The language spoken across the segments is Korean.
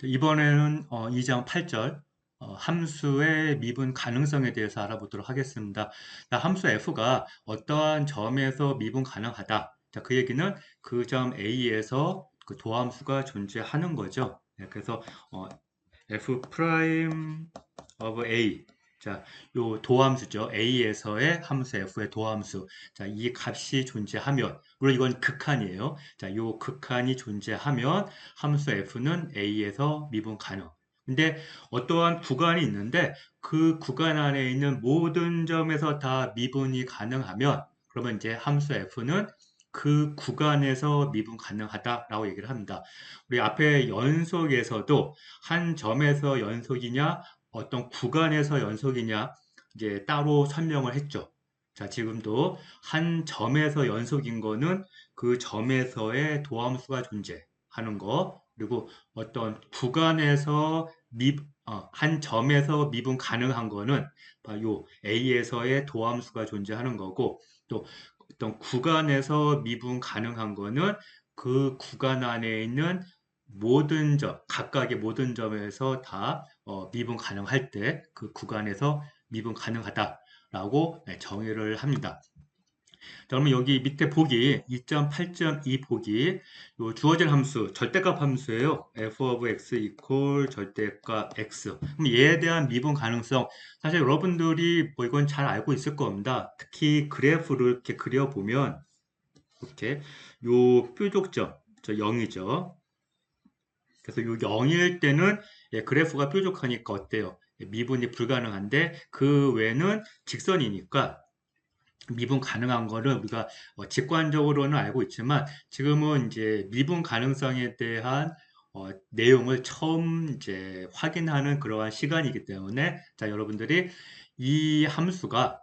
이번에는 2장 8절 함수의 미분 가능성에 대해서 알아보도록 하겠습니다. 함수 f가 어떠한 점에서 미분 가능하다. 자, 그 얘기는 그 점 A에서 그 도함수가 존재하는 거죠. 네, 그래서 어, f 프라임 of A. 자, 요 도함수죠. A에서의 함수 F의 도함수. 자, 이 값이 존재하면, 물론 이건 극한이에요. 자, 요 극한이 존재하면 함수 F는 A에서 미분 가능. 근데 어떠한 구간이 있는데 그 구간 안에 있는 모든 점에서 다 미분이 가능하면 그러면 이제 함수 F는 그 구간에서 미분 가능하다라고 얘기를 합니다. 우리 앞에 연속에서도 한 점에서 연속이냐, 어떤 구간에서 연속이냐, 이제 따로 설명을 했죠. 자, 지금도 한 점에서 연속인 거는 그 점에서의 도함수가 존재하는 거, 그리고 어떤 구간에서 한 점에서 미분 가능한 거는 요 A에서의 도함수가 존재하는 거고, 또 어떤 구간에서 미분 가능한 거는 그 구간 안에 있는 모든 점, 각각의 모든 점에서 다 미분 가능할 때 그 구간에서 미분 가능하다라고 정의를 합니다. 자, 그러면 여기 밑에 보기 2.8.2 보기 요 주어진 함수 절대값 함수예요. f of x equal 절대값 x. 그럼 얘에 대한 미분 가능성 사실 여러분들이 뭐 이건 잘 알고 있을 겁니다. 특히 그래프를 이렇게 그려보면 이렇게 요 뾰족점 저 0이죠. 그래서 요 0일 때는 그래프가 뾰족하니까 어때요? 미분이 불가능한데 그 외에는 직선이니까 미분 가능한 거를 우리가 직관적으로는 알고 있지만 지금은 이제 미분 가능성에 대한 내용을 처음 이제 확인하는 그러한 시간이기 때문에 자 여러분들이 이 함수가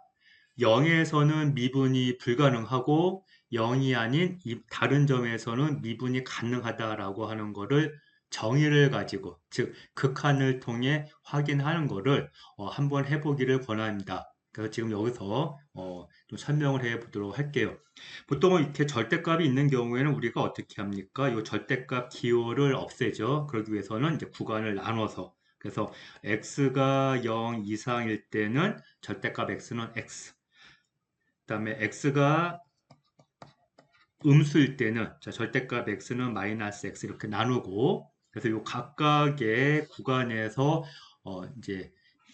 0에서는 미분이 불가능하고 0이 아닌 이 다른 점에서는 미분이 가능하다라고 하는 거를 정의를 가지고 즉 극한을 통해 확인하는 거를 한번 해보기를 권합니다. 그래서 지금 여기서 좀 설명을 해 보도록 할게요. 보통은 이렇게 절대값이 있는 경우에는 우리가 어떻게 합니까? 이 절대값 기호를 없애죠. 그러기 위해서는 이제 구간을 나눠서 그래서 x가 0 이상일 때는 절대값 x는 x 그다음에 x가 음수일 때는 자, 절대값 x는 마이너스 x 이렇게 나누고 그래서 요 각각의 구간에서 이제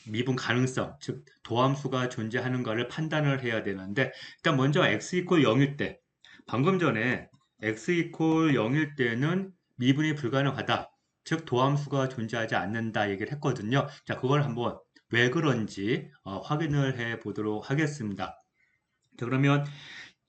미분 가능성, 즉 도함수가 존재하는가를 판단을 해야 되는데 일단 먼저 x 이퀄 0일 때 방금 전에 x 이퀄 0일 때는 미분이 불가능하다. 즉 도함수가 존재하지 않는다 얘기를 했거든요. 자, 그걸 한번 왜 그런지 확인을 해 보도록 하겠습니다. 자, 그러면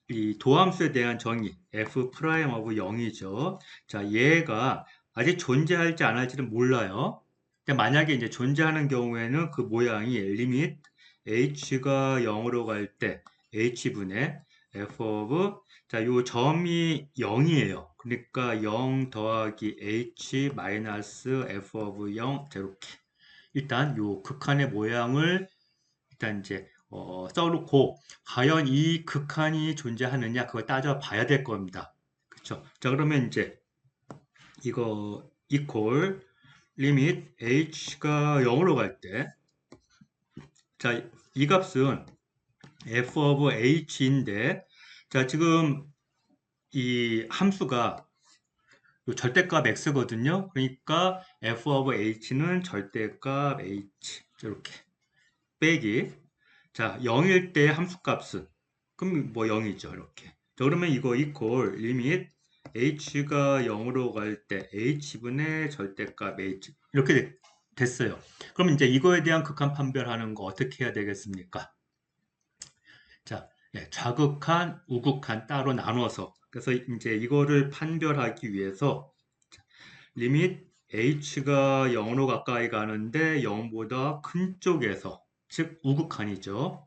이 도함수에 대한 정의 f 프라임 오브 0이죠. 자, 얘가 아직 존재할지 안 할지는 몰라요. 근데 만약에 이제 존재하는 경우에는 그 모양이 리밋 h가 0으로 갈 때 h분의 f 오브 자, 요 점이 0이에요. 그러니까 0 더하기 h 마이너스 f 오브 0 자, 이렇게 일단 요 극한의 모양을 일단 이제 써놓고 과연 이 극한이 존재하느냐 그걸 따져봐야 될 겁니다. 그렇죠? 자 그러면 이제 이거 equal 리밋 h가 0으로 갈 때 자 이 값은 f of h인데 자 지금 이 함수가 요 절대값 x거든요. 그러니까 f of h는 절대값 h 이렇게 빼기 자, 0일 때 함수값은 그럼 뭐 0이죠. 이렇게. 자, 그러면 이거 equal 리밋 h가 0으로 갈 때 h분의 절대값 h 이렇게 됐어요. 그럼 이제 이거에 대한 극한 판별하는 거 어떻게 해야 되겠습니까? 자, 좌극한, 우극한 따로 나눠서 그래서 이제 이거를 판별하기 위해서 리밋 h가 0으로 가까이 가는데 0보다 큰 쪽에서 즉 우극한이죠.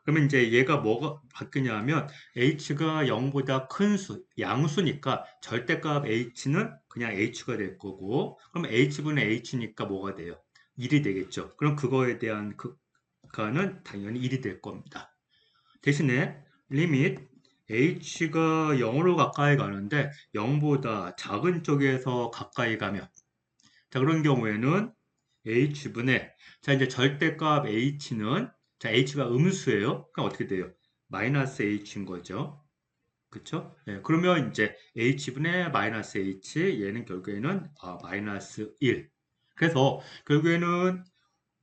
그러면 이제 얘가 뭐가 바뀌냐면 h가 0보다 큰 수, 양수니까 절대값 h는 그냥 h가 될 거고 그럼 h분의 h니까 뭐가 돼요? 1이 되겠죠. 그럼 그거에 대한 극한은 당연히 1이 될 겁니다. 대신에 리밋 h가 0으로 가까이 가는데 0보다 작은 쪽에서 가까이 가면 자, 그런 경우에는 h분의, 자, 이제 절대값 h는, 자, h가 음수예요. 그럼 어떻게 돼요? 마이너스 h인 거죠. 그쵸? 예, 그러면 이제 h분의 마이너스 h, 얘는 결국에는 마이너스 1. 그래서 결국에는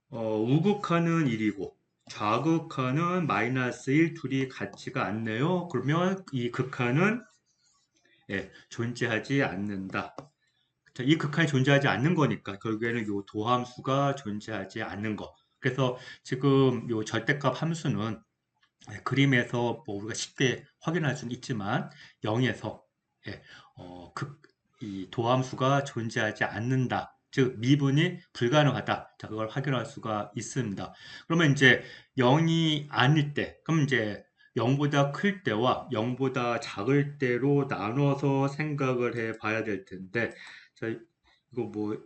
우극하는 1이고 좌극하는 마이너스 1 둘이 같지가 않네요. 그러면 이 극한은 존재하지 않는다. 자, 이 극한이 존재하지 않는 거니까 결국에는 요 도함수가 존재하지 않는 거. 그래서 지금 요 절대값 함수는 그림에서 뭐 우리가 쉽게 확인할 수는 있지만 0에서 이 도함수가 존재하지 않는다. 즉 미분이 불가능하다. 자, 그걸 확인할 수가 있습니다. 그러면 이제 0이 아닐 때, 그럼 이제 0보다 클 때와 0보다 작을 때로 나눠서 생각을 해 봐야 될 텐데, 자, 이거 뭐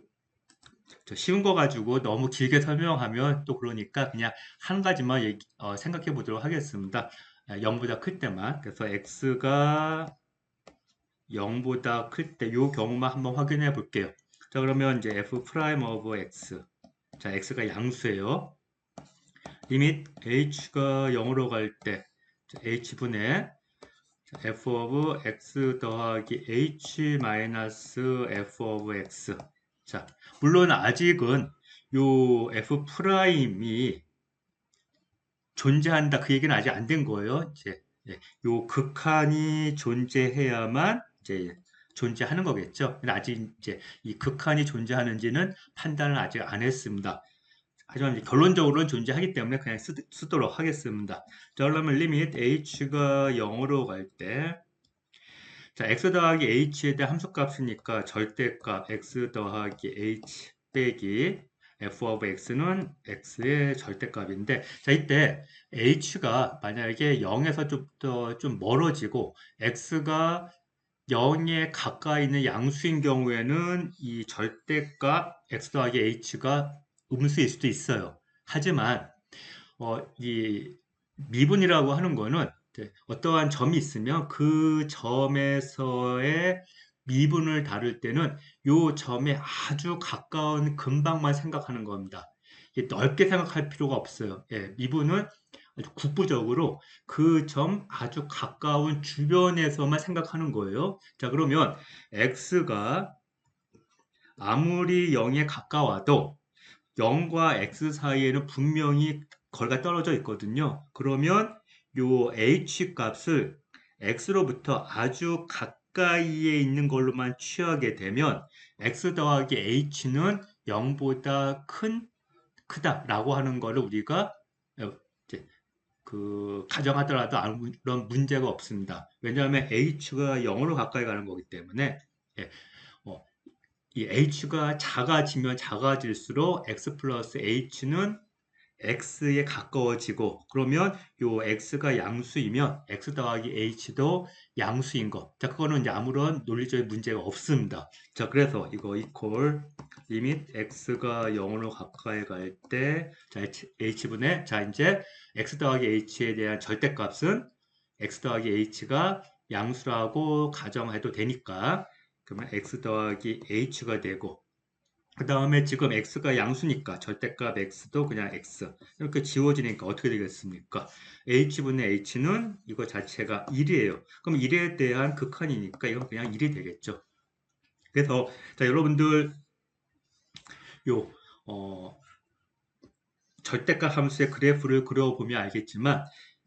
쉬운 거 가지고 너무 길게 설명하면 또 그러니까 그냥 한 가지만 생각해 보도록 하겠습니다. 0보다 클 때만. 그래서 x가 0보다 클 때, 이 경우만 한번 확인해 볼게요. 자, 그러면 이제 f 프라임 오브 x. 자, x가 양수예요. 리밋 h가 0으로 갈 때, h분의 f 오브 x 더하기 h 마이너스 f 오브 x. 자, 물론 아직은 요 f 프라임이 존재한다 그 얘기는 아직 안 된 거예요. 이제 요 극한이 존재해야만 이제 존재하는 거겠죠. 근데 아직 이제 이 극한이 존재하는지는 판단을 아직 안 했습니다. 하지만 이제 결론적으로는 존재하기 때문에 그냥 쓰도록 하겠습니다. 자, 그러면 리밋 h가 0으로 갈 때, 자, x 더하기 h에 대한 함수값이니까 절대값 x 더하기 h 빼기 f of x는 x의 절대값인데, 자, 이때 h가 만약에 0에서 좀 멀어지고 x가 0에 가까이 있는 양수인 경우에는 이 절대값 x 더하기 h가 음수일 수도 있어요. 하지만 이 미분이라고 하는 거는 어떠한 점이 있으면 그 점에서의 미분을 다룰 때는 요 점에 아주 가까운 근방만 생각하는 겁니다. 넓게 생각할 필요가 없어요. 미분은 아주 국부적으로 그 점 아주 가까운 주변에서만 생각하는 거예요. 자, 그러면 x가 아무리 0에 가까워도 0과 x 사이에는 분명히 거리가 떨어져 있거든요. 그러면 요 h 값을 x로부터 아주 가까이에 있는 걸로만 취하게 되면 x 더하기 h는 0보다 크다라고 하는 거를 우리가 이제 가정하더라도 아무런 문제가 없습니다. 왜냐하면 h가 0으로 가까이 가는 거기 때문에 예, 어, 이 h가 작아지면 작아질수록 x 플러스 h는 x에 가까워지고 그러면 요 x가 양수이면 x 더하기 h도 양수인 거. 자, 그거는 이제 아무런 논리적인 문제가 없습니다. 자, 그래서 이거 이퀄 리밋 x가 0으로 가까이 갈 때 자, h분의 자, 이제 x 더하기 h에 대한 절대값은 x 더하기 h가 양수라고 가정해도 되니까 그러면 x 더하기 h가 되고 그 다음에 지금 x가 양수니까 절대값 x도 그냥 x 이렇게 지워지니까 어떻게 되겠습니까? h분의 h는 이거 자체가 1이에요. 그럼 1에 대한 극한이니까 이건 그냥 1이 되겠죠. 그래서 자, 여러분들 요 절대값 함수의 그래프를 그려보면 알겠지만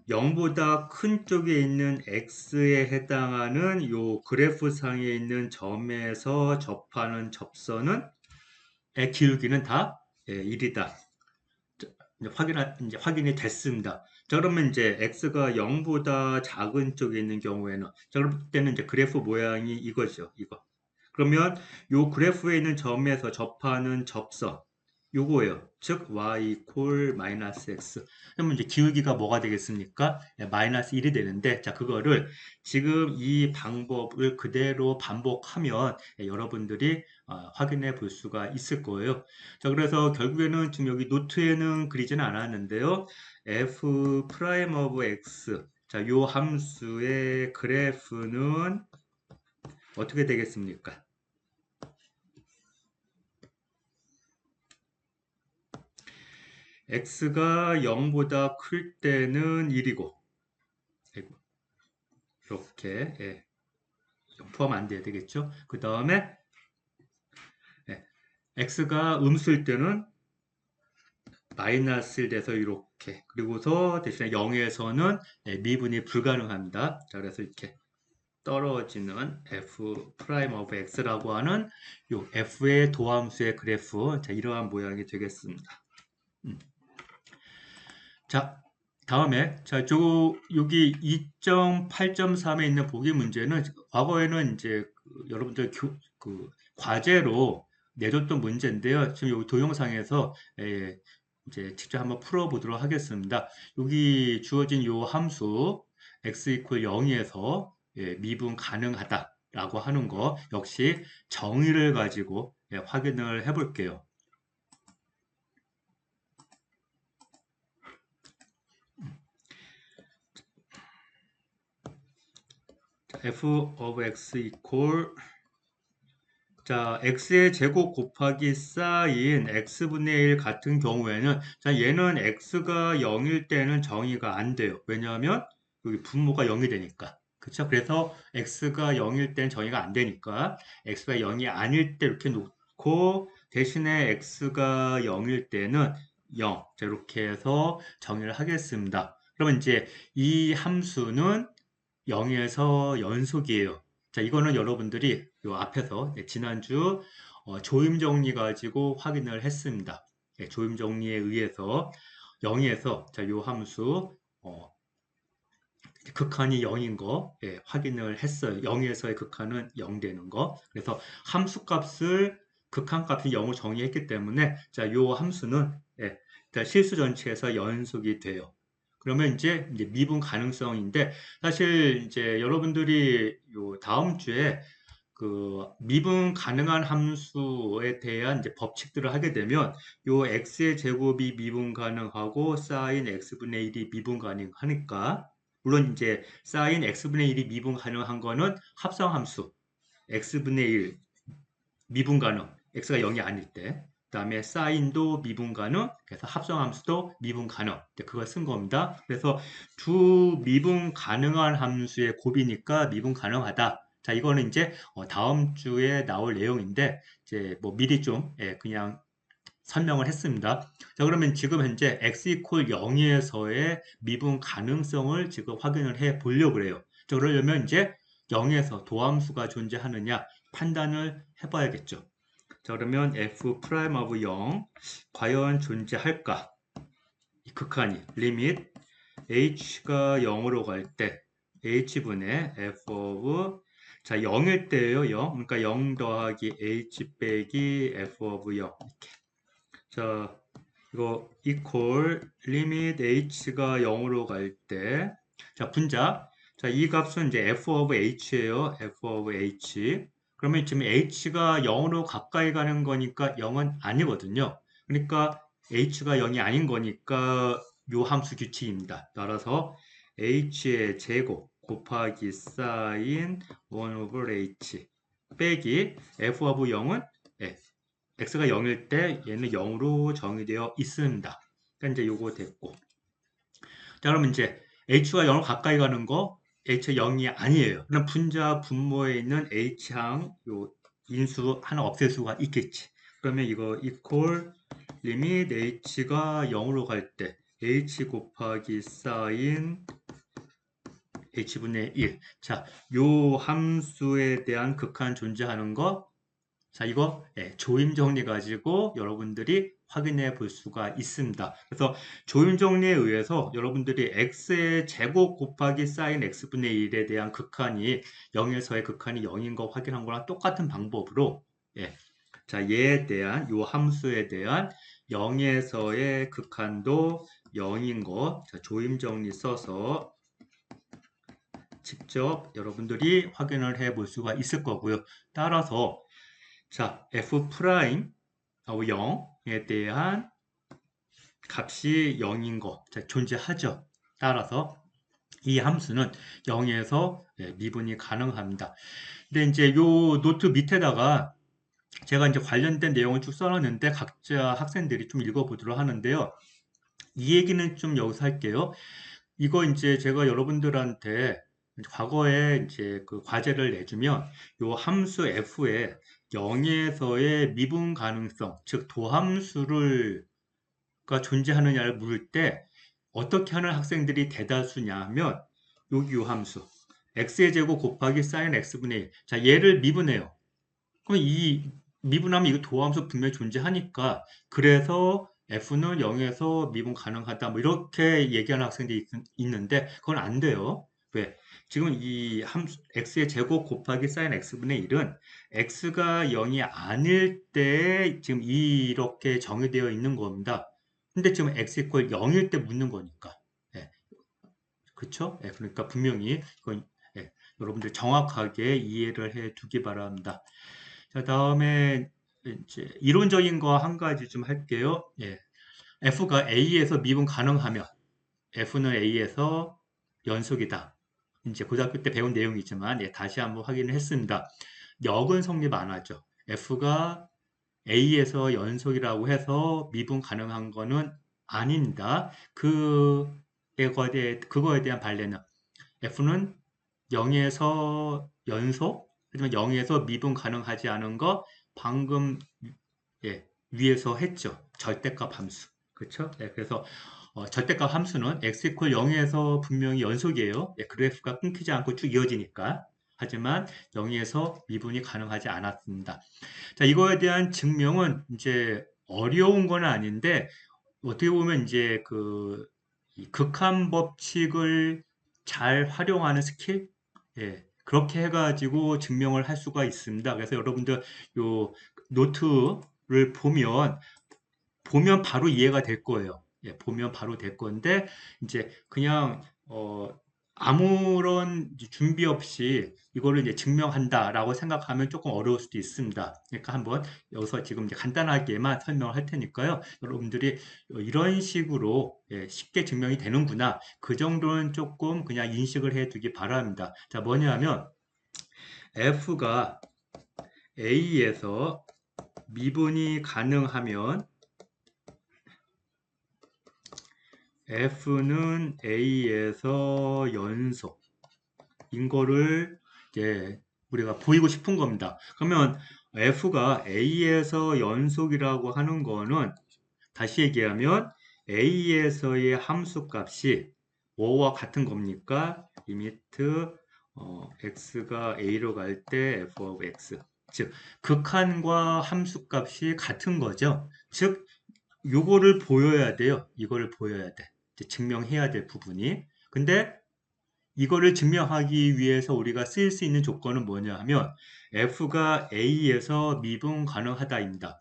0보다 큰 쪽에 있는 x에 해당하는 요 그래프상에 있는 점에서 접하는 접선은 기울기는 다 1이다. 이제 확인이 됐습니다. 자, 그러면 이제 x가 0보다 작은 쪽에 있는 경우에는 자, 그럴 때는 이제 그래프 모양이 이거죠. 이거. 그러면 요 그래프에 있는 점에서 접하는 접선 요거예요. 즉 y 이퀄 마이너스 x. 그러면 이제 기울기가 뭐가 되겠습니까? 마이너스 1이 되는데 자, 그거를 지금 이 방법을 그대로 반복하면 여러분들이 확인해 볼 수가 있을 거예요. 자, 그래서 결국에는 지금 여기 노트에는 그리지는 않았는데요. f 프라임 오브 x. 자, 요 함수의 그래프는 어떻게 되겠습니까? x가 0보다 클 때는 1이고, 이렇게, 예, 포함 안 돼야 되겠죠? 그 다음에, 예, x가 음수일 때는 마이너스 1 돼서 이렇게, 그리고서 대신에 0에서는 미분이 불가능합니다. 자, 그래서 이렇게 떨어지는 f 프라임 오브 x라고 하는 요 f의 도함수의 그래프, 자, 이러한 모양이 되겠습니다. 자, 다음에 여기 2.8.3에 있는 보기 문제는 과거에는 이제 여러분들 과제로 내줬던 문제인데요. 지금 여기 동영상에서 이제 직접 한번 풀어보도록 하겠습니다. 여기 주어진 요 함수 x 이퀄 0에서 미분 가능하다라고 하는 거 역시 정의를 가지고 확인을 해볼게요. f of x 이퀄 자, x의 제곱 곱하기 사인 x분의 1 같은 경우에는 자, 얘는 x가 0일 때는 정의가 안 돼요. 왜냐하면 여기 분모가 0이 되니까. 그렇죠? 그래서 x가 0일 때는 정의가 안 되니까 x가 0이 아닐 때 이렇게 놓고 대신에 x가 0일 때는 0. 자, 이렇게 해서 정의를 하겠습니다. 그러면 이제 이 함수는 0에서 연속이에요. 자, 이거는 여러분들이 요 앞에서 지난주 조임 정리 가지고 확인을 했습니다. 조임 정리에 의해서 0에서 자, 요 함수 극한이 0인 거 확인을 했어요. 0에서의 극한은 0 되는 거. 그래서 함수 값을 극한 값이 0으로 정의했기 때문에 자, 요 함수는 자, 실수 전체에서 연속이 돼요. 그러면 이제 미분 가능성인데 사실 이제 여러분들이 요 다음 주에 그 미분 가능한 함수에 대한 이제 법칙들을 하게 되면 요 x의 제곱이 미분 가능하고 사인 x분의 1이 미분 가능하니까 물론 이제 사인 x분의 1이 미분 가능한 거는 합성함수 x분의 1 미분 가능 x가 0이 아닐 때 그다음에 사인도 미분 가능 그래서 합성함수도 미분 가능 그걸 쓴 겁니다. 그래서 두 미분 가능한 함수의 곱이니까 미분 가능하다. 자, 이거는 이제 다음 주에 나올 내용인데 이제 뭐 미리 좀 그냥 설명을 했습니다. 자, 그러면 지금 현재 x 이퀄 0에서의 미분 가능성을 지금 확인을 해 보려고 그래요. 자, 그러려면 이제 0에서 도함수가 존재하느냐 판단을 해봐야겠죠. 자, 그러면 f 프라임 오브 0 과연 존재할까? 이 극한이 리밋 h가 0으로 갈 때 h분의 f 오브 자 0일 때예요. 0. 그러니까 0 더하기 h 빼기 f 오브 0 이렇게. 자, 이거 equal limit h가 0으로 갈 때, 자, 분자. 자, 이 값은 이제 f of h예요. f of h. 그러면 지금 h가 0으로 가까이 가는 거니까 0은 아니거든요. 그러니까 h가 0이 아닌 거니까 요 함수 규칙입니다. 따라서 h의 제곱 곱하기 사인 1 over h 빼기 f of 0은 x가 0일 때 얘는 0으로 정의되어 있습니다. 그러니까 이제 요거 됐고. 자, 그러면 이제 h가 0으로 가까이 가는 거 h가 0이 아니에요. 그럼 분자 분모에 있는 h항 요 인수 하나 없앨 수가 있겠지. 그러면 이거 equal 리밋 h가 0으로 갈 때 h 곱하기 사인 h분의 1. 자, 요 함수에 대한 극한 존재하는 거 자, 이거 조임 정리 가지고 여러분들이 확인해 볼 수가 있습니다. 그래서 조임 정리에 의해서 여러분들이 x의 제곱 곱하기 사인 x분의 1에 대한 극한이 0에서의 극한이 0인 거 확인한 거랑 똑같은 방법으로 자, 얘에 대한 요 함수에 대한 0에서의 극한도 0인 거 자, 조임 정리 써서 직접 여러분들이 확인을 해 볼 수가 있을 거고요. 따라서 자, f 프라임 0에 대한 값이 0인 거 자, 존재하죠. 따라서 이 함수는 0에서 미분이 가능합니다. 근데 이제 요 노트 밑에다가 제가 이제 관련된 내용을 쭉 써놨는데 각자 학생들이 좀 읽어보도록 하는데요. 이 얘기는 좀 여기서 할게요. 이거 이제 제가 여러분들한테 과거에 이제 그 과제를 내주면 요 함수 f의 0에서의 미분 가능성, 즉 도함수를 가 존재하느냐를 물을 때 어떻게 하는 학생들이 대다수냐 하면 여기 요 함수 x의 제곱 곱하기 sin x분의 1. 자, 얘를 미분해요. 그럼 이 미분하면 이거 도함수 분명히 존재하니까 그래서 f는 0에서 미분 가능하다 뭐 이렇게 얘기하는 학생들이 있는데 그건 안 돼요. 왜? 지금 이 함수 x의 제곱 곱하기 sin x분의 1은 x가 0이 아닐 때 지금 이렇게 정의되어 있는 겁니다. 근데 지금 x 이퀄 0일 때 묻는 거니까. 예, 그쵸? 예, 그러니까 분명히 이건 예, 여러분들 정확하게 이해를 해 두기 바랍니다. 자, 다음에 이제 이론적인 거 한 가지 좀 할게요. 예. F가 A에서 미분 가능하면 F는 A에서 연속이다. 이제 고등학교 때 배운 내용이지만 예, 다시 한번 확인을 했습니다. 역은 성립 안 하죠. F가 A에서 연속이라고 해서 미분 가능한 거는 아닙니다. 그거에 대한 반례는 F는 0에서 연속, 하지만 0에서 미분 가능하지 않은 거 방금 예, 위에서 했죠. 절대값 함수. 그렇죠? 예, 그래서 절대값 함수는 x 이퀄 0에서 분명히 연속이에요. 예, 그래프가 끊기지 않고 쭉 이어지니까. 하지만 0에서 미분이 가능하지 않았습니다. 자, 이거에 대한 증명은 이제 어려운 건 아닌데 어떻게 보면 이제 이 극한 법칙을 잘 활용하는 스킬? 예, 그렇게 해가지고 증명을 할 수가 있습니다. 그래서 여러분들 요 노트를 보면 바로 이해가 될 거예요. 예, 보면 바로 될 건데, 이제 그냥, 아무런 준비 없이 이거를 이제 증명한다라고 생각하면 조금 어려울 수도 있습니다. 그러니까 한번 여기서 지금 이제 간단하게만 설명을 할 테니까요. 여러분들이 이런 식으로 예, 쉽게 증명이 되는구나. 그 정도는 조금 그냥 인식을 해 두기 바랍니다. 자, 뭐냐면, F가 A에서 미분이 가능하면 F는 A에서 연속인 거를 이제 우리가 보이고 싶은 겁니다. 그러면 F가 A에서 연속이라고 하는 거는 다시 얘기하면 A에서의 함수값이 뭐와 같은 겁니까? 리미트 x가 A로 갈 때 f of x 즉 극한과 함수값이 같은 거죠. 즉 요거를 보여야 돼요. 이거를 보여야 돼. 이제 증명해야 될 부분이. 근데 이거를 증명하기 위해서 우리가 쓸 수 있는 조건은 뭐냐 하면 f가 A에서 미분 가능하다입니다.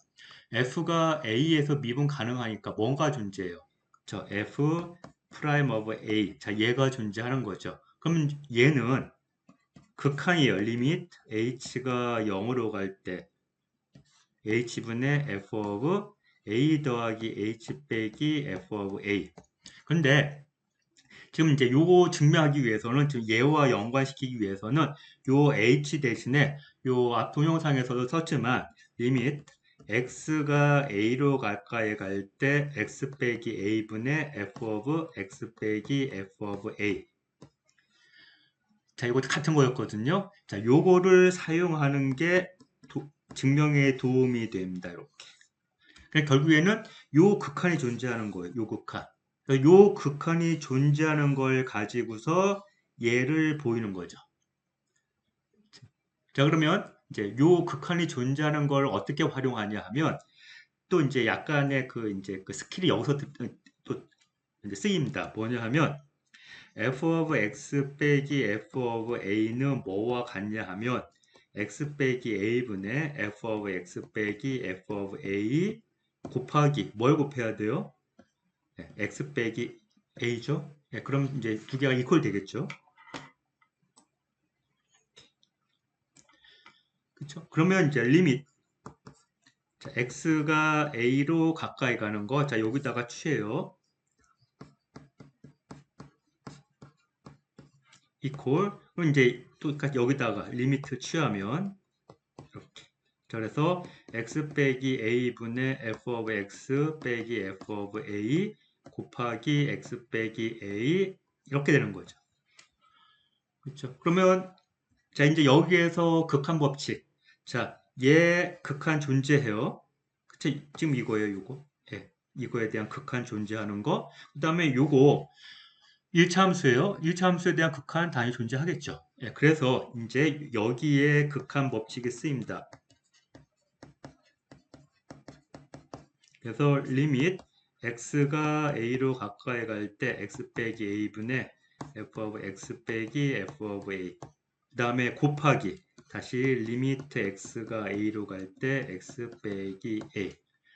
f가 A에서 미분 가능하니까 뭔가 존재해요. 저 f 프라임 오브 A. 자, 얘가 존재하는 거죠. 그러면 얘는 극한이에요. 리밋 h가 0으로 갈 때 h분의 f of a 더하기 h 빼기 f of a. 근데 지금 이제 요거 증명하기 위해서는 지금 얘와 연관시키기 위해서는 요 h 대신에 요 앞 동영상에서도 썼지만 리밋 x가 a로 가까이 갈 때 x 빼기 a분의 f of x 빼기 f of a. 자, 이거 같은 거였거든요. 자, 요거를 사용하는 게 증명에 도움이 됩니다. 이렇게. 그러니까 결국에는 요 극한이 존재하는 거예요. 요 극한. 그러니까 요 극한이 존재하는 걸 가지고서 얘를 보이는 거죠. 자, 그러면 이제 요 극한이 존재하는 걸 어떻게 활용하냐 하면 또 이제 약간의 이제 그 스킬이 여기서 또 이제 쓰입니다. 뭐냐 하면 f of x 빼기 f of a는 뭐와 같냐 하면 x 빼기 a분의 f of x 빼기 f of a 곱하기 뭘 곱해야 돼요? 네, x 빼기 a죠? 네, 그럼 이제 두 개가 이퀄 되겠죠? 그렇죠? 그러면 이제 리밋 자, x가 a로 가까이 가는 거, 자 여기다가 취해요. 이퀄 그럼 이제 또 여기다가 리미트 취하면 이렇게. 자, 그래서 x 빼기 a분의 f of x 빼기 f of a 곱하기 x 빼기 a 이렇게 되는 거죠. 그렇죠? 그러면 자 이제 여기에서 극한 법칙. 자, 얘 극한 존재해요. 그쵸? 지금 이거예요, 이거. 예. 이거에 대한 극한 존재하는 거. 그다음에 요거 1차 함수예요. 1차 함수에 대한 극한 당연히 존재하겠죠. 예, 그래서 이제 여기에 극한 법칙이 쓰입니다. 그래서 리밋 x가 a로 가까이 갈 때 x 빼기 a분의 f of x 빼기 f of a 그 다음에 곱하기 다시 리미트 x가 a로 갈 때 x 빼기 a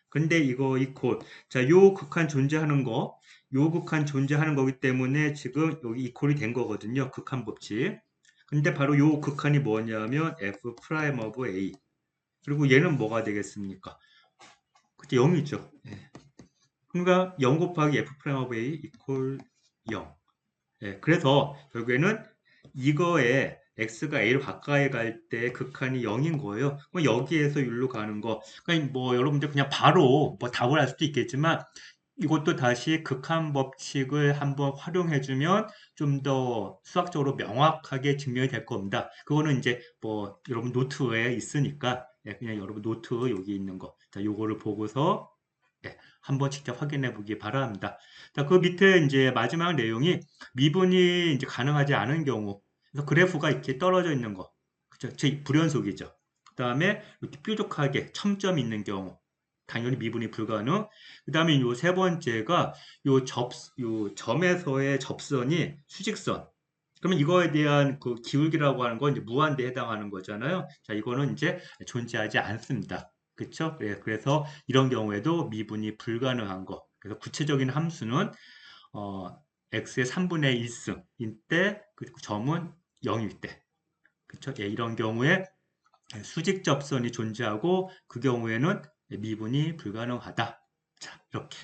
근데 이거 이퀄 자, 요 극한 존재하는 거 요 극한 존재하는 거기 때문에 지금 여기 이퀄이 된 거거든요. 극한 법칙. 근데 바로 요 극한이 뭐냐면 f 프라임 오브 a 그리고 얘는 뭐가 되겠습니까? 그때 0이죠. 예. 그러니까 0 곱하기 f 프라임 오브 a 이퀄 0. 예, 그래서 결국에는 이거에 x가 a로 가까이 갈 때 극한이 0인 거예요. 그럼 여기에서 율로 가는 거. 그러니까 뭐 여러분들 그냥 바로 뭐 답을 할 수도 있겠지만 이것도 다시 극한 법칙을 한번 활용해 주면 좀 더 수학적으로 명확하게 증명이 될 겁니다. 그거는 이제 뭐 여러분 노트에 있으니까 예, 그냥 여러분 노트 여기 있는 거. 자, 요거를 보고서 예, 한번 직접 확인해 보기 바랍니다. 자, 그 밑에 이제 마지막 내용이 미분이 이제 가능하지 않은 경우, 그래서 그래프가 이렇게 떨어져 있는 거, 그죠? 제 불연속이죠. 그 다음에 이렇게 뾰족하게 첨점 있는 경우, 당연히 미분이 불가능. 그 다음에 요 세 번째가 요 점에서의 접선이 수직선. 그러면 이거에 대한 그 기울기라고 하는 건 이제 무한대에 해당하는 거잖아요. 자, 이거는 이제 존재하지 않습니다. 그렇죠? 그래서 이런 경우에도 미분이 불가능한 거. 그래서 구체적인 함수는 x의 3분의 1승일 때, 그 점은 0일 때. 그렇죠? 예, 이런 경우에 수직 접선이 존재하고 그 경우에는 미분이 불가능하다. 자, 이렇게